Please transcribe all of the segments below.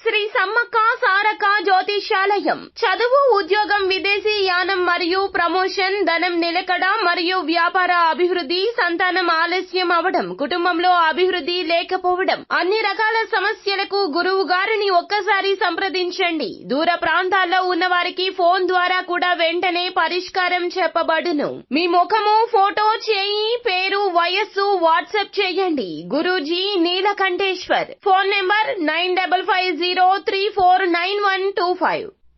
శ్రీ సమ్మక్క సారక్క జ్యోతిష్యాలయం. చదువు, ఉద్యోగం, విదేశీ యానం మరియు ప్రమోషన్, ధనం నిలకడ మరియు వ్యాపార అభివృద్ధి, సంతానం ఆలస్యం అవడం, కుటుంబంలో అభివృద్ధి లేకపోవడం, అన్ని రకాల సమస్యలకు గురువు గారిని ఒక్కసారి సంప్రదించండి. దూర ప్రాంతాల్లో ఉన్న వారికి ఫోన్ ద్వారా కూడా వెంటనే పరిష్కారం చెప్పబడును. మీ ముఖము, ఫోటో, చేయి, పేరు, వయస్సు వాట్సాప్ చేయండి. Guruji Neelakanteshwar. Phone number 9550349125.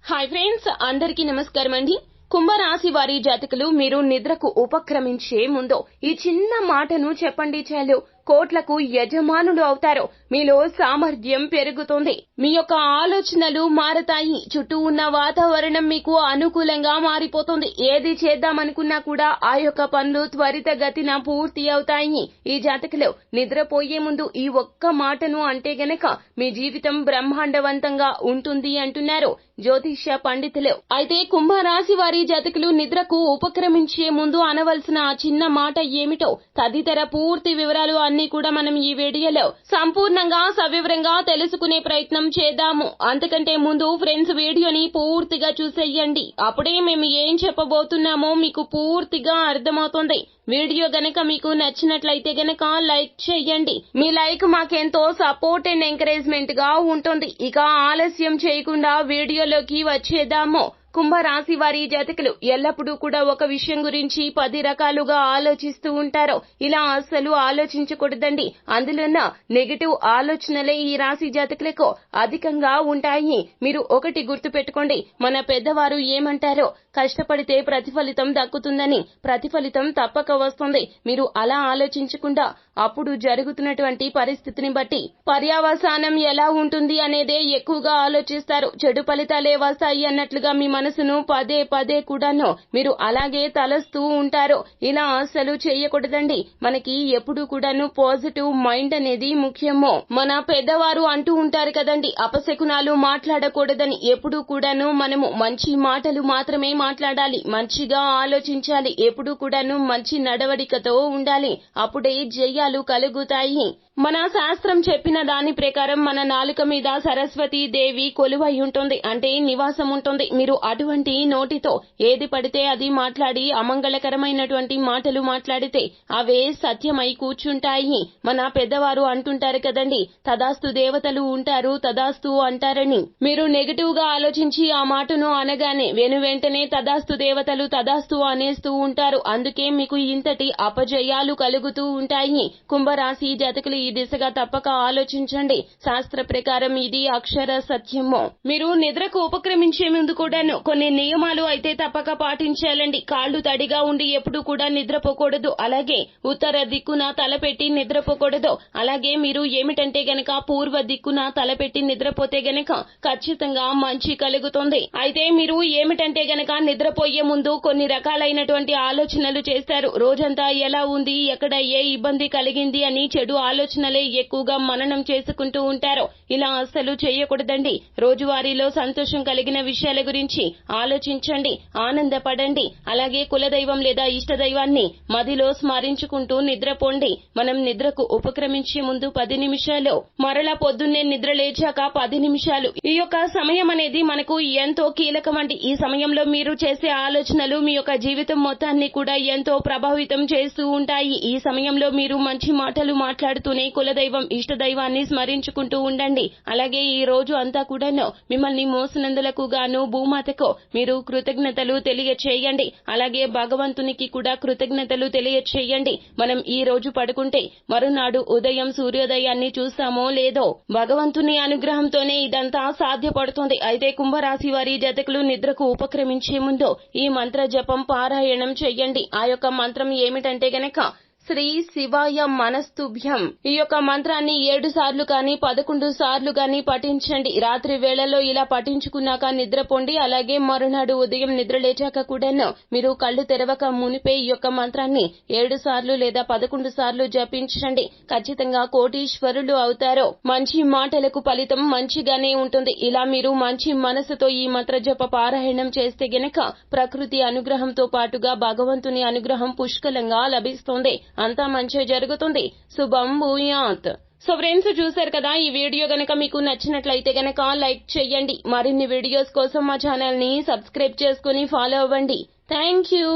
Hi friends, అందరికీ నమస్కారం అండి. కుంభరాశి వారి జాతకులు, మీరు నిద్రకు ఉపక్రమించే ముందు ఈ చిన్న మాటను చెప్పండి చాలు. కోట్లకు యజమానులు అవుతారు. మీలో సామర్థ్యం పెరుగుతుంది. మీ యొక్క ఆలోచనలు మారతాయి. చుట్టూ ఉన్న వాతావరణం మీకు అనుకూలంగా మారిపోతుంది. ఏది చేద్దామనుకున్నా కూడా ఆ యొక్క పనులు త్వరితగతిన పూర్తి అవుతాయి. ఈ జాతకులు నిద్రపోయే ముందు ఈ ఒక్క మాటను అంటే గనక మీ జీవితం బ్రహ్మాండవంతంగా ఉంటుంది అంటున్నారు జ్యోతిష్య పండితులు. అయితే కుంభరాశి వారి జాతకులు నిద్రకు ఉపక్రమించే ముందు అనవలసిన ఆ చిన్న మాట ఏమిటో తదితర పూర్తి వివరాలు అన్ని కూడా మనం ఈ వీడియోలో సంపూర్ణంగా సవివరంగా తెలుసుకునే ప్రయత్నం చేద్దాము. అంతకంటే ముందు ఫ్రెండ్స్, వీడియోని పూర్తిగా చూసేయండి. అప్పుడే మేము ఏం చెప్పబోతున్నామో మీకు పూర్తిగా అర్థమవుతుంది. వీడియో గనక మీకు నచ్చినట్లయితే గనక లైక్ చేయండి. మీ లైక్ మాకెంతో సపోర్ట్ అండ్ ఎంకరేజ్మెంట్ గా ఉంటుంది. ఇక ఆలస్యం చేయకుండా వీడియోలోకి వచ్చేద్దాము. కుంభరాశి వారి జాతకులు ఎల్లప్పుడూ కూడా ఒక విషయం గురించి 10 రకాలుగా ఆలోచిస్తూ ఉంటారు. ఇలా అస్సలు ఆలోచించకూడదండి. అందులోన నెగటివ్ ఆలోచనలే ఈ రాశి జాతకులకు అధికంగా ఉంటాయి. మీరు ఒకటి గుర్తు పెట్టుకోండి, మన పెద్దవారు ఏమంటారో, కష్టపడితే ప్రతిఫలితం దక్కుతుందని. ప్రతిఫలితం తప్పక వస్తుంది. మీరు అలా ఆలోచించకుండా అప్పుడు జరుగుతున్నటువంటి పరిస్థితిని బట్టి పర్యవసానం ఎలా ఉంటుంది అనేదే ఎక్కువగా ఆలోచిస్తారు. చెడు ఫలితాలే వస్తాయి అన్నట్లుగా మీ మనసును పదే పదే కూడాను మీరు అలాగే తలస్తూ ఉంటారు. ఇలా అసలు చేయకూడదండి. మనకి ఎప్పుడు కూడాను పాజిటివ్ మైండ్ అనేది ముఖ్యము. మన పెద్దవారు అంటూ ఉంటారు కదండి, అపశకునాలు మాట్లాడకూడదని. ఎప్పుడు కూడాను మనము మంచి మాటలు మాత్రమే మాట్లాడాలి. మంచిగా ఆలోచించాలి. ఎప్పుడు కూడాను మంచి నడవడికతో ఉండాలి. అప్పుడే జయాలు కలుగుతాయి. మన శాస్త్రం చెప్పిన దాని ప్రకారం మన నాలుక మీద సరస్వతీ దేవి కొలువై ఉంటుంది, అంటే నివాసం ఉంటుంది. మీరు అటువంటి నోటితో ఏది పడితే అది మాట్లాడి అమంగళకరమైనటువంటి మాటలు మాట్లాడితే అవే సత్యమై కూర్చుంటాయి. మన పెద్దవారు అంటుంటారు కదండి, తదాస్తు దేవతలు ఉంటారు, తదాస్తు అంటారని. మీరు నెగటివ్ గా ఆలోచించి ఆ మాటను అనగానే వెంటనే తదాస్తు దేవతలు తదాస్తు అనేస్తూ ఉంటారు. అందుకే మీకు ఇంతటి అపజయాలు కలుగుతూ ఉంటాయి. కుంభరాశి జాతకులు ఈ దిశగా తప్పక ఆలోచించండి. శాస్త్ర ప్రకారం ఇది అక్షర సత్యము. మీరు నిద్రకు ఉపక్రమించే ముందు కూడాను కొన్ని నియమాలు అయితే తప్పక పాటించాలండి. కాళ్లు తడిగా ఉండి ఎప్పుడు కూడా నిద్రపోకూడదు. అలాగే ఉత్తర దిక్కున తలపెట్టి నిద్రపోకూడదు. అలాగే మీరు ఏమిటంటే గనక పూర్వ దిక్కున తలపెట్టి నిద్రపోతే గనక ఖచ్చితంగా మంచి కలుగుతుంది. అయితే మీరు ఏమిటంటే గనక నిద్రపోయే ముందు కొన్ని రకాలైనటువంటి ఆలోచనలు చేస్తారు. రోజంతా ఎలా ఉంది, ఎక్కడ ఏ ఇబ్బంది కలిగింది అని చెడు ఆలోచనలే ఎక్కువగా మననం చేసుకుంటూ ఉంటారు. ఇలా అస్సలు చేయకూడదండి. రోజువారీలో సంతోషం కలిగిన విషయాల గురించి ఆలోచించండి, ఆనందపడండి. అలాగే కులదైవం లేదా ఇష్టదైవాన్ని మదిలో స్మరించుకుంటూ నిద్రపోండి. మనం నిద్రకు ఉపక్రమించే ముందు 10 నిమిషాలు, మరలా పొద్దున్నే నిద్ర లేచాక 10 నిమిషాలు, ఈ యొక్క సమయం అనేది మనకు ఎంతో కీలకమండి. ఈ సమయంలో మీరు చేసే ఆలోచనలు మీ యొక్క జీవితం మొత్తాన్ని కూడా ఎంతో ప్రభావితం చేస్తూ ఉంటాయి. ఈ సమయంలో మీరు మంచి మాటలు మాట్లాడుతూనే కులదైవం ఇష్టదైవాన్ని స్మరించుకుంటూ ఉండండి. అలాగే ఈ రోజు అంతా కూడాను మిమ్మల్ని మోసనందులకు గాను భూమాతకు మీరు కృతజ్ఞతలు తెలియచేయండి. అలాగే భగవంతునికి కూడా కృతజ్ఞతలు తెలియచేయండి. మనం ఈ రోజు పడుకుంటే మరునాడు ఉదయం సూర్యోదయాన్ని చూస్తామో లేదో భగవంతుని అనుగ్రహంతోనే ఇదంతా సాధ్యపడుతుంది. అయితే కుంభరాశి వారి జాతకులు నిద్రకు ఉపక్రమించే ముందు ఈ మంత్ర జపం పారాయణం చెయ్యండి. ఆ యొక్క మంత్రం ఏమిటంటే గనక శ్రీ శివాయ మనస్తుభ్యం. ఈ యొక్క మంత్రాన్ని 7 సార్లు కానీ 11 సార్లు కానీ పఠించండి. రాత్రి వేళల్లో ఇలా పఠించుకున్నాక నిద్రపోండి. అలాగే మరునాడు ఉదయం నిద్ర లేచాక కూడాను మీరు కళ్ళు తెరవక మునిపే ఈ యొక్క మంత్రాన్ని 7 సార్లు లేదా 11 సార్లు జపించండి. ఖచ్చితంగా కోటీశ్వరులు అవుతారు. మంచి మాటలకు ఫలితం మంచిగానే ఉంటుంది. ఇలా మీరు మంచి మనసుతో ఈ మంత్ర జప పారాయణం చేస్తే గనక ప్రకృతి అనుగ్రహంతో పాటుగా భగవంతుని అనుగ్రహం పుష్కలంగా లభిస్తుంది. అంతా మంచి జరుగుతుంది. శుభం భూయాత్. సో ఫ్రెండ్స్, చూసారు కదా, ఈ వీడియో గనక మీకు నచ్చినట్లయితే గనక లైక్ చేయండి. మరిన్ని వీడియోస్ కోసం మా ఛానల్ ని సబ్స్క్రైబ్ చేసుకుని ఫాలో అవ్వండి. Thank you.